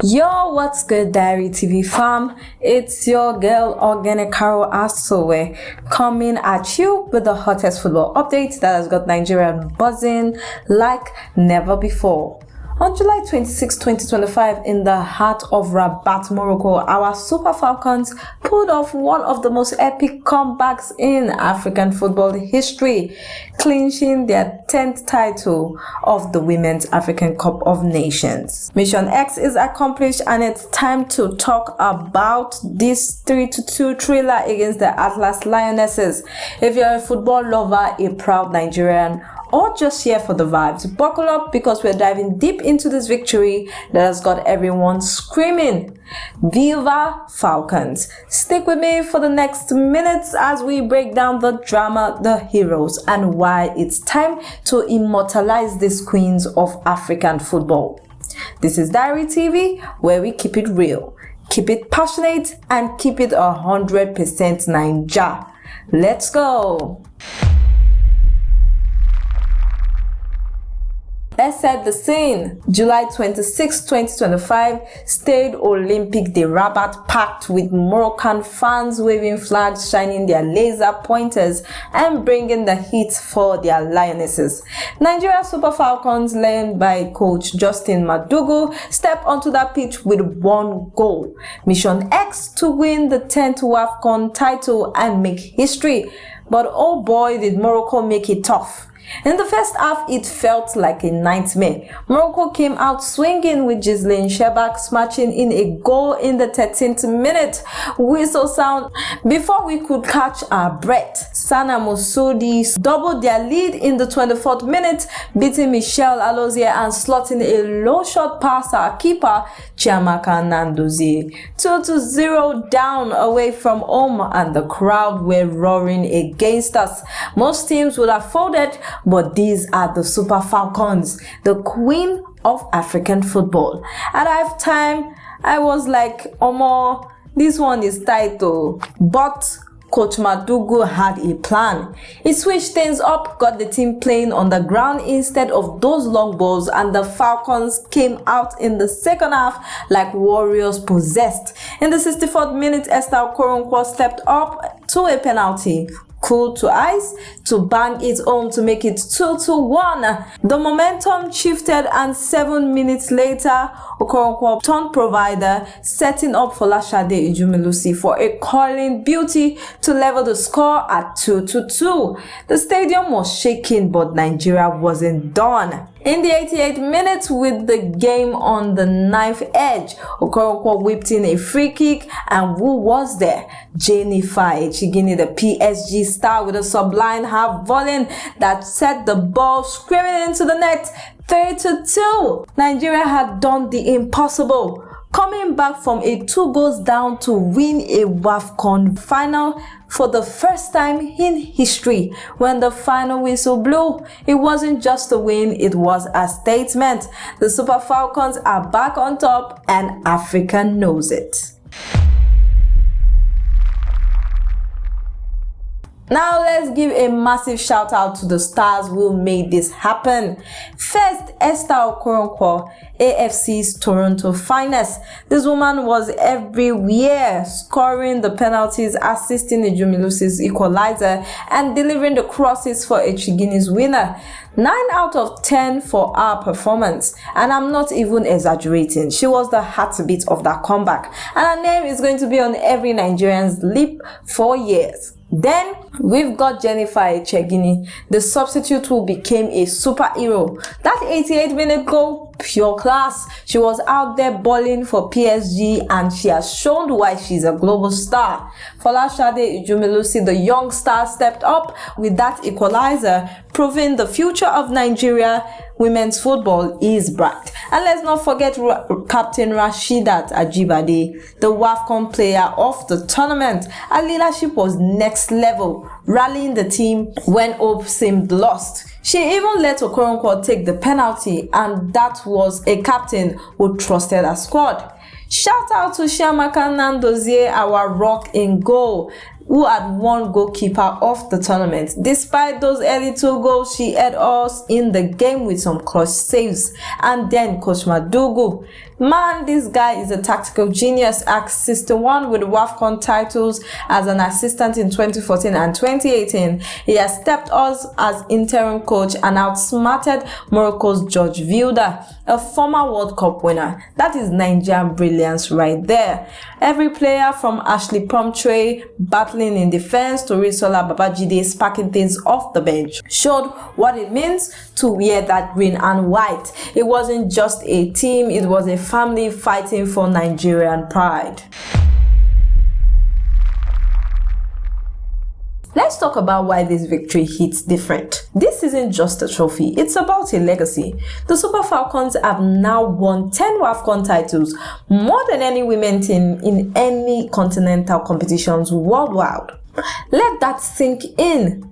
Yo, what's good, Diary TV fam? It's your girl, Organic Carol Asowe, coming at you with the hottest football update that has got Nigeria buzzing like never before. On July 26, 2025, in the heart of Rabat, Morocco, our Super Falcons pulled off one of the most epic comebacks in African football history, clinching their 10th title of the Women's African Cup of Nations. MissionX is accomplished, and it's time to talk about this 3-2 thriller against the Atlas Lionesses. If you're a football lover, a proud Nigerian, or just here for the vibes, buckle up because we're diving deep into this victory that has got everyone screaming, Viva Falcons! Stick with me for the next minutes as we break down the drama, the heroes, and why it's time to immortalize these queens of African football. This is Diary TV, where we keep it real, keep it passionate, and keep it 100% Niger. Let's go! Let's set the scene. July 26, 2025, Stade Olympique de Rabat packed with Moroccan fans waving flags, shining their laser pointers, and bringing the heat for their lionesses. Nigeria Super Falcons, led by coach Justin Madugu, stepped onto that pitch with one goal: MissionX to win the 10th WAFCON title and make history. But oh boy, did Morocco make it tough. In the first half, it felt like a nightmare. Morocco came out swinging with Ghizlane Chebbak smashing in a goal in the 13th minute. Whistle sound before we could catch our breath. Sanaa Mssoudy doubled their lead in the 24th minute, beating Michelle Alozie and slotting a low shot past our keeper, Chiamaka Nnadozie. 2-0 down away from home, and the crowd were roaring against us. Most teams would have folded, but these are the Super Falcons, the queen of African football. At halftime, I was like, Omo, this one is tight though. But Coach Madugu had a plan. He switched things up, got the team playing on the ground instead of those long balls, and the Falcons came out in the second half like warriors possessed. In the 64th minute, Esther Okoronkwo stepped up to a penalty. Cool to ice to bang it home to make it 2-1. The momentum shifted, and 7 minutes later, Okoronkwo turned provider, setting up Folashade Ijamilusi for a curling beauty to level the score at 2-2. The stadium was shaking, but Nigeria wasn't done. In the 88th minute, with the game on the knife edge, Okoronkwo whipped in a free kick, and who was there? Jennifer Echegini, the PSG star, with a sublime half volley that set the ball screaming into the net. 3-2. Nigeria had done the impossible, coming back from a 2 goals down to win a WAFCON final for the first time in history. When the final whistle blew, it wasn't just a win, it was a statement. The Super Falcons are back on top, and Africa knows it. Now let's give a massive shout out to the stars who made this happen. First, Esther Okoronkwo, AFC's Toronto finest. This woman was everywhere, scoring the penalties, assisting Ijamilusi's equalizer, and delivering the crosses for Echegini's winner. 9 out of 10 for our performance, and I'm not even exaggerating. She was the heartbeat of that comeback, and her name is going to be on every Nigerian's lip for years. Then we've got Jennifer Echegini, the substitute who became a superhero. That 88-minute goal, pure class. She was out there balling for PSG, and she has shown why she's a global star. Folashade Ijamilusi, the young star, stepped up with that equalizer, proving the future of Nigeria women's football is bright. And let's not forget Captain Rasheedat Ajibade, the WAFCON player of the tournament. Her leadership was next level, rallying the team when hope seemed lost. She even let Okoronkwo take the penalty, and that was a captain who trusted her squad. Shout out to Chiamaka Nnadozie, our rock in goal. who had won goalkeeper of the tournament. Despite those early 2 goals, she had us in the game with some clutch saves. And then Coach Madugu. Man, this guy is a tactical genius. Assisted one with WAFCON titles as an assistant in 2014 and 2018. He has stepped us as interim coach and outsmarted Morocco's George Vilda, a former World Cup winner. That is Nigerian brilliance right there. Every player from Ashley Pumphrey battling in defense to Risola Babajide sparking things off the bench showed what it means to wear that green and white. It wasn't just a team, it was a family fighting for Nigerian pride. Let's talk about why this victory hits different. This isn't just a trophy, it's about a legacy. The Super Falcons have now won 10 WAFCON titles, more than any women team in any continental competitions worldwide. Let that sink in.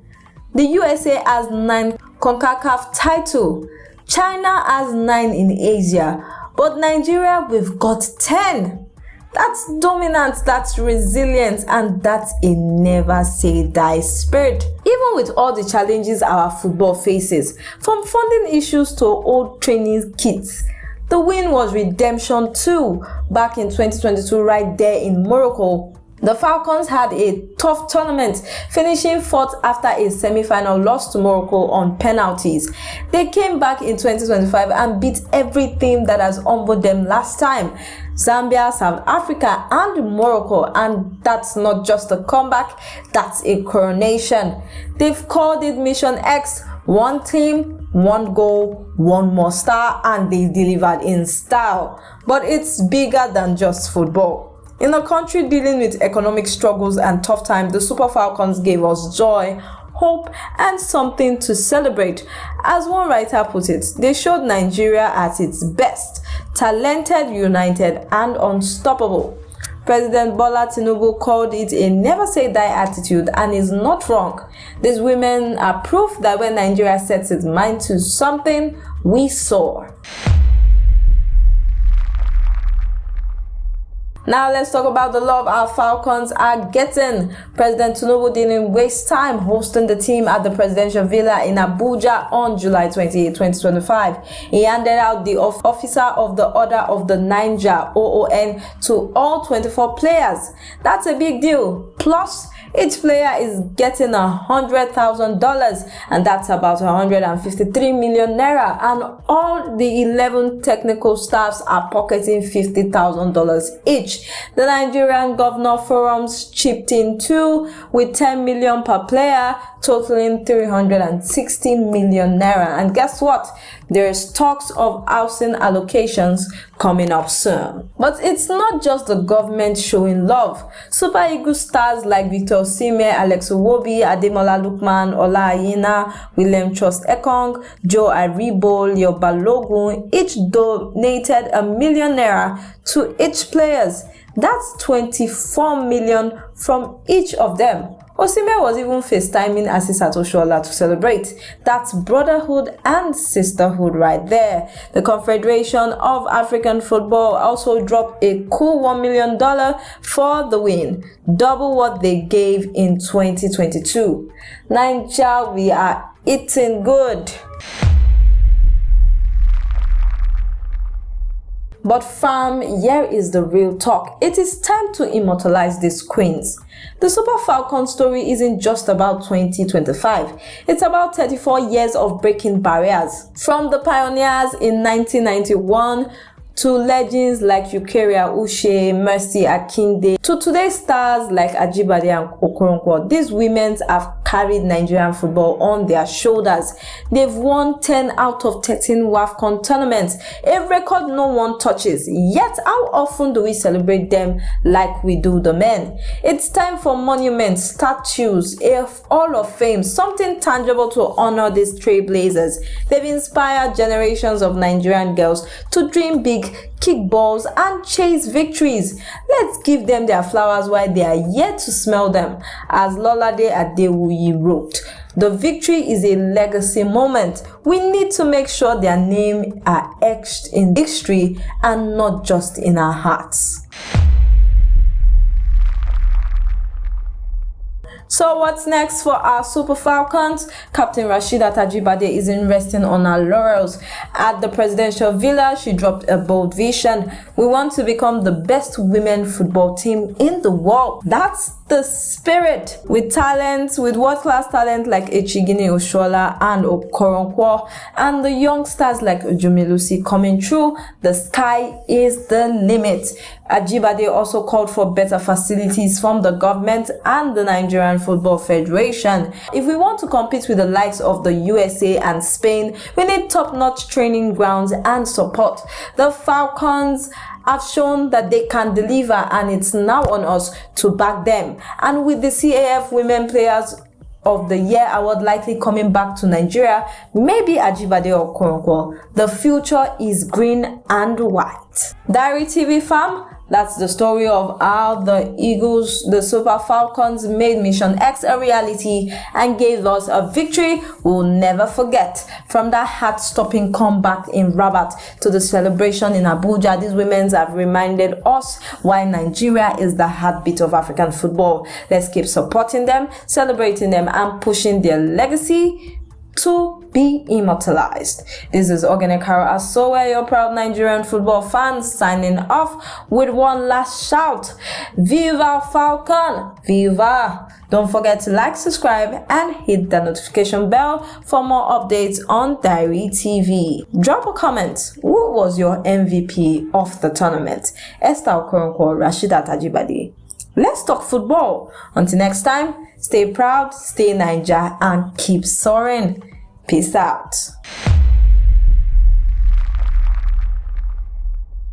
The USA has 9 CONCACAF titles, China has 9 in Asia, but Nigeria, we've got 10. That's dominance, that's resilience, and that's a never say die spirit. Even with all the challenges our football faces, from funding issues to old training kits, the win was redemption too. Back in 2022, right there in Morocco, the Falcons had a tough tournament, finishing 4th after a semi-final loss to Morocco on penalties. They came back in 2025 and beat everything that has humbled them last time: Zambia, South Africa, and Morocco. And that's not just a comeback, that's a coronation. They've called it MissionX: one team, one goal, one more star, and they delivered in style. But it's bigger than just football. In a country dealing with economic struggles and tough times, the Super Falcons gave us joy, hope, and something to celebrate. As one writer put it, they showed Nigeria at its best: talented, united, and unstoppable. President Bola Tinubu called it a never say die attitude, and is not wrong. These women are proof that when Nigeria sets its mind to something, we soar. Now let's talk about the love our Falcons are getting. President Tinubu didn't waste time hosting the team at the presidential villa in Abuja on July 28, 2025. He handed out the Officer of the Order of the Niger (OON) to all 24 players. That's a big deal. Plus, each player is getting $100,000, and that's about 153 million naira, and all the 11 technical staffs are pocketing $50,000 each. The Nigerian Governor Forums chipped in too, with 10 million per player, totaling 360 million naira. And guess what? There's talks of housing allocations coming up soon. But it's not just the government showing love. Super Eagles stars like Victor Osimhen, Alex Iwobi, Ademola Lookman, Ola Aina, William Trust Ekong, Joe Aribo, Leo Balogun each donated $1 million naira to each players. That's 24 million from each of them. Osimhen was even FaceTiming Asisat Oshoala to celebrate. That's brotherhood and sisterhood right there. The Confederation of African Football also dropped a cool $1 million for the win, double what they gave in 2022. Niger, we are eating good. But fam, here is the real talk. It is time to immortalize these queens. The Super Falcon story isn't just about 2025. It's about 34 years of breaking barriers. From the pioneers in 1991 to legends like Eucharia Uche, Mercy Akinde, to today's stars like Ajibade and Okoronkwo. These women have carried Nigerian football on their shoulders. They've won 10 out of 13 WAFCON tournaments, a record no one touches. Yet, how often do we celebrate them like we do the men? It's time for monuments, statues, a Hall of Fame, something tangible to honor these trailblazers. They've inspired generations of Nigerian girls to dream big, kick balls, and chase victories. Let's give them their flowers while they are yet to smell them. As Lolade Adewuyi wrote, the victory is a legacy moment. We need to make sure their names are etched in history and not just in our hearts. So what's next for our Super Falcons? Captain Rasheedat Ajibade isn't resting on her laurels. At the presidential villa, she dropped a bold vision. We want to become the best women football team in the world. That's the spirit. With talent, with world-class talent like Echegini and Okoronkwo, and the young stars like Ijamilusi coming through, the sky is the limit. Ajibade also called for better facilities from the government and the Nigerian Football Federation. If we want to compete with the likes of the USA and Spain, we need top-notch training grounds and support. The Falcons have shown that they can deliver, and it's now on us to back them. And with the CAF Women Players of the Year award likely coming back to Nigeria, maybe Ajibade or Okoronkwo, the future is green and white. Diary TV fam, that's the story of how the Eagles, the Super Falcons, made MissionX a reality and gave us a victory we'll never forget. From that heart-stopping comeback in Rabat to the celebration in Abuja, these women have reminded us why Nigeria is the heartbeat of African football. Let's keep supporting them, celebrating them, and pushing their legacy to be immortalized. This is Ogenekaro Asowe, your proud Nigerian football fans, signing off with one last shout. Viva Falcon! Viva! Don't forget to like, subscribe, and hit the notification bell for more updates on Diary TV. Drop a comment. Who was your MVP of the tournament? Esther Okoronkwo or Rasheedat Ajibade? Let's talk football. Until next time, stay proud, stay Niger, and keep soaring. Peace out.